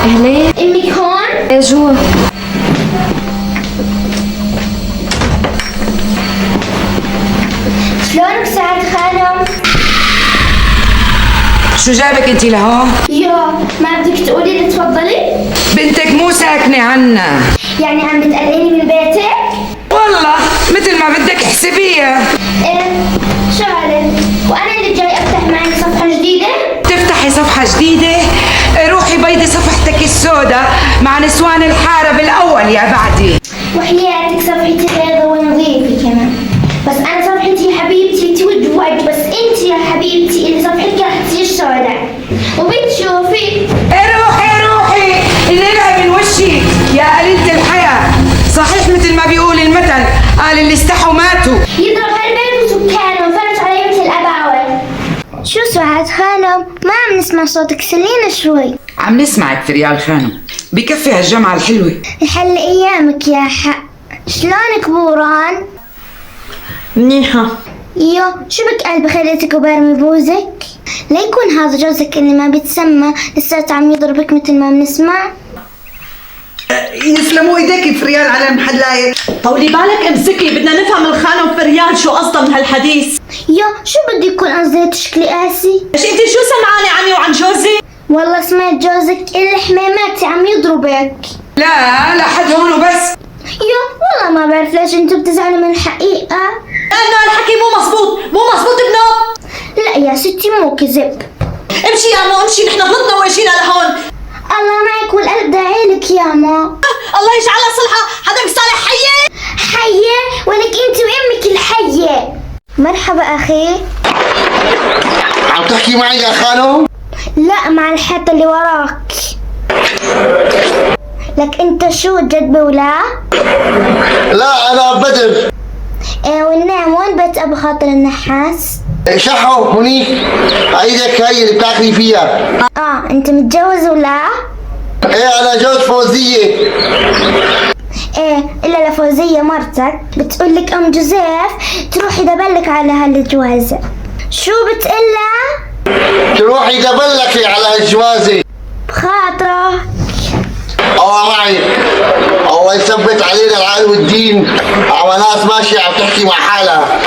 اهلين. امك هون؟ ايه جوا. شلونك سعد خانم؟ شو جابك انت لهون؟ يا ما بدك تقولي لي تفضلي؟ بنتك مو ساكنة عنا. يعني عم بتقلقيني من بيتك؟ والله مثل ما بدك احسبيها. ايه شغلة وانا اللي جاي افتح معك صفحة جديدة؟ تفتحي صفحة جديدة؟ روحي بيضي صفحتك السوداء مع نسوان الحارة بالأول يا بعدي. وحياتك صفحتي بيضة ونظيفة كمان، بس انا صفحتي يا حبيبتي توج وج، بس انت يا حبيبتي اللي صفحتك رح تصير سوداء وبتشوفي. روحي اللي لعب من وشي يا قليلة الحياة. صحيح مثل ما بيقول المثل، قال اللي استحوا ماتوا. يضرب هالبيت وسكانه وفرج علي مثل الاباوة. شو سعاد خانم؟ ما عم نسمع صوتك، سلينا شوي. عم نسمعك فريال خانم، بكفي هالجمعة الحلوة. يحل ايامك يا حق. شلونك بوران؟ منيحة. يو شو بك قلب خليتك وبرمي بوزك؟ ليكون هذا جوزك اللي ما بيتسمى لساته عم يضربك مثل ما بنسمع؟ يسلموا ايديك فريال على المحلاية. طولي بالك امسكي، بدنا نفهم الخانم فريال شو قصدها من هالحديث. يو شو بدي يكون قصدي تشكلي قاسي؟ ايش انت شو سمعانة عني وعن جوزي؟ والله سمعت جوزك الحماماتي عم يضربك. لا لحد هون وبس. يو والله ما بعرف ليش انتوا بتزعلوا من الحقيقة. لأنه الحكي مو مزبوط ابنه. لا يا ستي مو كذب. امشي يا مو امشي، نحن غلطنا واجينا لهون. الله معك والقلب داعيلك يا ما. الله يجعلها صلحة، حدا صالح حية. حية ولك انت وامك الحية. مرحبا اخي. عم تحكي معي يا خانم؟ لا مع الحيطة اللي وراك. لك انت شو جد ولا؟ لا انا بدر. ايه والنعم وين بيت ابو خاطر النحاس؟ شحو هنيك، ايدك هاي اللي بتاكلي فيها. انت متجوز ولا؟ ايه انا جوز فوزية. ايه الا لفوزية مرتك بتقولك ام جوزيف تروحي دبلك على هالجوازة. شو بتقلها؟ تروحي دبلكي على هالجوازة بخاطرك. الله معي، الله يثبت علينا العقل والدين. على ناس ماشية عم تحكي مع حالها.